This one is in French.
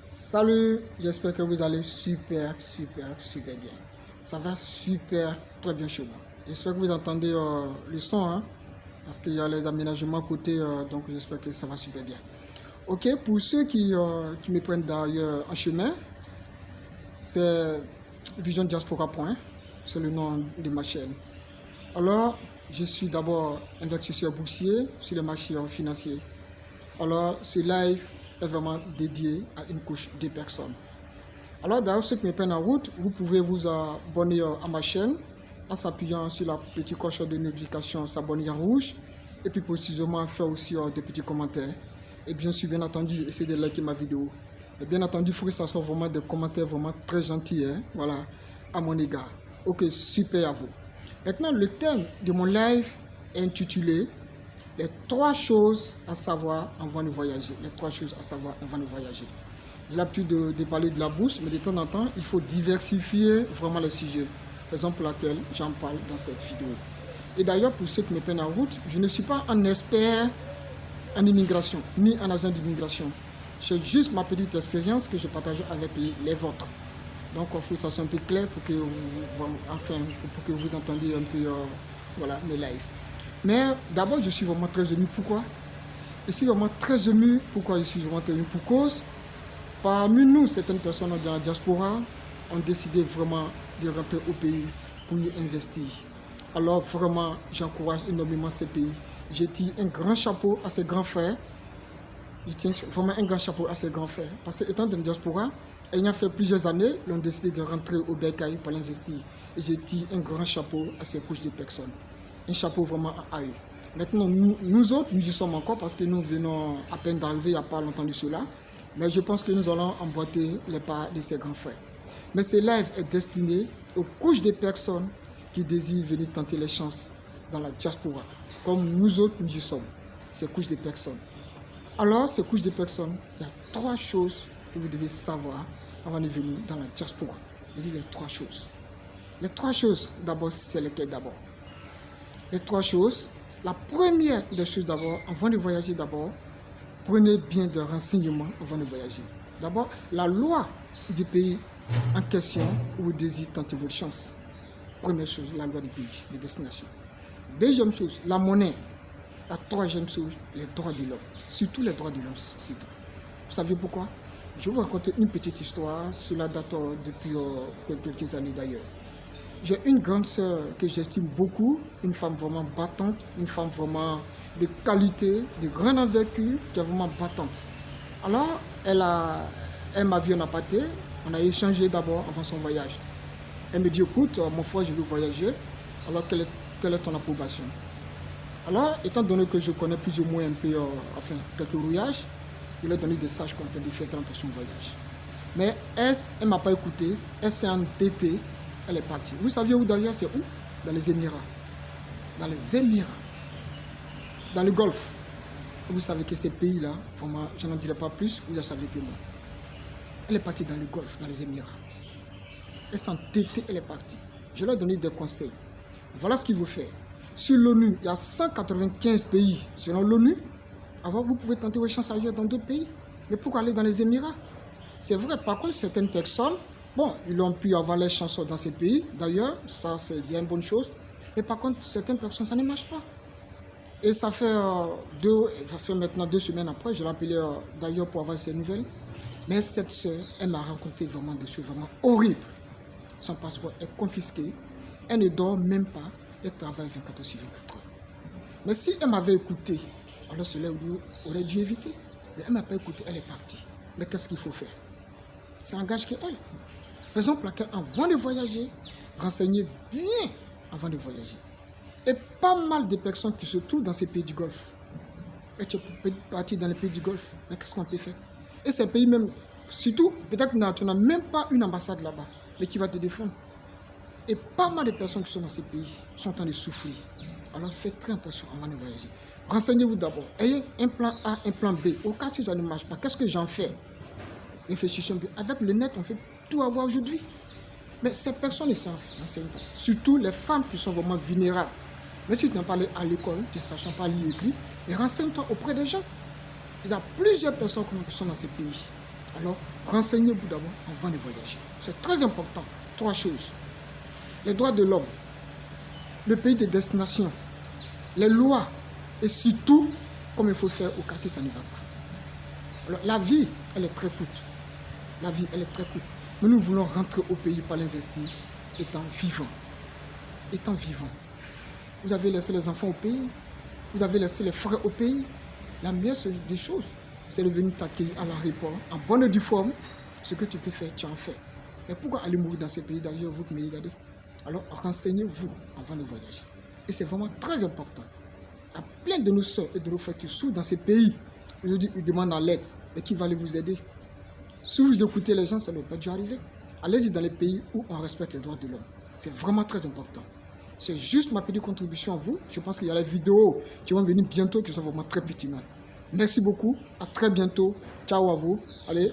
Salut, j'espère que vous allez super bien. Ça va super très bien chez moi. J'espère que vous entendez le son, hein, parce qu'il y a les aménagements à côté, donc j'espère que ça va super bien. Ok, pour ceux qui me prennent d'ailleurs en chemin, c'est Vision Diaspora Point, c'est le nom de ma chaîne. Alors, je suis d'abord investisseur boursier sur les marchés financiers. Alors, ce live est vraiment dédié à une couche de personnes. Alors, d'ailleurs, ceux qui me prennent en route, vous pouvez vous abonner à ma chaîne en s'appuyant sur la petite coche de notification, s'abonner en rouge, et puis précisément faire aussi des petits commentaires. Et bien sûr, bien entendu, essayez de liker ma vidéo. Et bien entendu, il faut que ça soit vraiment des commentaires vraiment très gentils, hein, voilà, à mon égard. Ok, super à vous. Maintenant, le thème de mon live est intitulé les 3 choses à savoir avant de voyager. Les 3 choses à savoir avant de voyager. J'ai l'habitude de parler de la bourse, mais de temps en temps, il faut diversifier vraiment les sujets. Raison pour laquelle j'en parle dans cette vidéo. Et d'ailleurs, pour ceux qui me prennent en route, je ne suis pas un expert en immigration, ni en agent d'immigration. C'est juste ma petite expérience que je partage avec les vôtres. Donc, il faut que ça soit un peu clair pour que vous entendiez un peu voilà, mes lives. Mais d'abord, je suis vraiment très ému. Pourquoi? Je suis vraiment très ému. Pourquoi je suis vraiment très ému? Pour cause, parmi nous, certaines personnes dans la diaspora ont décidé vraiment de rentrer au pays pour y investir. Alors vraiment, j'encourage énormément ces pays. Je tire un grand chapeau à ces grands frères. Je tiens vraiment un grand chapeau à ces grands frères. Parce que étant dans la diaspora, ayant fait plusieurs années, ils ont décidé de rentrer au Bercail pour l'investir. Et je tire un grand chapeau à ces couches de personnes. Un chapeau vraiment à eux. Maintenant, nous autres, nous y sommes encore parce que nous venons à peine d'arriver il n'y a pas longtemps de cela. Mais je pense que nous allons emboîter les pas de ces grands frères. Mais ce live est destiné aux couches de personnes qui désirent venir tenter les chances dans la diaspora. Comme nous autres, nous y sommes. Ces couches de personnes. Alors, ces couches de personnes, il y a 3 choses que vous devez savoir avant de venir dans la diaspora. Je dis les 3 choses. Les 3 choses, d'abord, c'est lesquelles d'abord? Les 3 choses. La première des choses d'abord, avant de voyager d'abord, prenez bien des renseignements avant de voyager. D'abord, la loi du pays en question où vous désirez tenter votre chance. Première chose, la loi du pays, de destination. Deuxième chose, la monnaie. La troisième chose, les droits de l'homme. Surtout les droits de l'homme, c'est tout. Vous savez pourquoi? Je vais vous raconter une petite histoire. Cela date depuis quelques années d'ailleurs. J'ai une grande sœur que j'estime beaucoup, une femme vraiment battante, une femme vraiment de qualité, de grande envergure, qui est vraiment battante. Alors, elle m'a vu en aparté, on a échangé d'abord avant son voyage. Elle me dit, écoute, mon frère, je veux voyager, alors quelle est ton approbation? Alors, étant donné que je connais plus ou moins un peu, quelques rouillages, je lui ai donné des sages conseils de faire dans son voyage. Mais elle ne m'a pas écouté, elle s'est endettée. Elle est partie. Vous saviez où d'ailleurs? C'est où? Dans les Émirats. Dans les Émirats. Dans le Golfe. Et vous savez que ces pays-là, vraiment, je n'en dirai pas plus, vous le savez que moi. Elle est partie dans le Golfe, dans les Émirats. Elle s'est endettée, elle est partie. Je leur ai donné des conseils. Voilà ce qu'il faut faire. Sur l'ONU, il y a 195 pays. Selon l'ONU, avant, vous pouvez tenter vos chances ailleurs dans d'autres pays. Mais pourquoi aller dans les Émirats? C'est vrai, par contre, certaines personnes, bon, ils ont pu avoir les chances dans ces pays. D'ailleurs, ça, c'est bien une bonne chose. Mais par contre, certaines personnes, ça ne marche pas. Et ça fait maintenant 2 semaines après, je l'ai appelé d'ailleurs pour avoir ses nouvelles. Mais cette soeur, elle m'a raconté vraiment des choses vraiment horribles. Son passeport est confisqué. Elle ne dort même pas. Elle travaille 24 heures sur 24 heures. Mais si elle m'avait écouté, alors cela aurait dû éviter. Mais elle ne m'a pas écouté, elle est partie. Mais qu'est-ce qu'il faut faire? Ça n'engage qu'elle. Raison pour laquelle, avant de voyager, renseignez bien avant de voyager. Et pas mal de personnes qui se trouvent dans ces pays du Golfe. Et tu peux partir dans les pays du Golfe. Mais qu'est-ce qu'on peut faire? Et ces pays même, surtout, peut-être que tu n'as même pas une ambassade là-bas, mais qui va te défendre. Et pas mal de personnes qui sont dans ces pays sont en train de souffrir. Alors faites très attention avant de voyager. Renseignez-vous d'abord. Ayez un plan A, un plan B. Au cas où ça ne marche pas, qu'est-ce que j'en fais? Réfléchissons bien. Avec le net, on fait tout avoir aujourd'hui. Mais ces personnes ne s'en renseignent pas. Surtout les femmes qui sont vraiment vulnérables. Mais si tu n'as pas allé à l'école, tu ne sachant pas lire et écrire, mais renseigne-toi auprès des gens. Il y a plusieurs personnes qui sont dans ces pays. Alors, renseignez-vous d'abord avant de voyager. C'est très important. 3 choses. Les droits de l'homme, le pays de destination, les lois et surtout, comme il faut faire au cas si ça ne va pas. Alors, la vie, elle est très courte. La vie, elle est très courte. Mais nous voulons rentrer au pays par l'investir étant vivant. Étant vivant. Vous avez laissé les enfants au pays, vous avez laissé les frères au pays. La meilleure des choses, c'est de venir t'accueillir à l'aéroport en bonne et due forme. Ce que tu peux faire, tu en fais. Mais pourquoi aller mourir dans ces pays d'ailleurs, vous qui me regardez? Alors renseignez-vous avant de voyager. Et c'est vraiment très important. Il y a plein de nos soeurs et de nos frères qui souffrent dans ces pays. Aujourd'hui, ils demandent à l'aide. Mais qui va aller vous aider? Si vous écoutez les gens, ça ne va pas dû arriver. Allez-y dans les pays où on respecte les droits de l'homme. C'est vraiment très important. C'est juste ma petite contribution à vous. Je pense qu'il y a les vidéos qui vont venir bientôt, qui sont vraiment très pertinentes. Merci beaucoup. À très bientôt. Ciao à vous. Allez.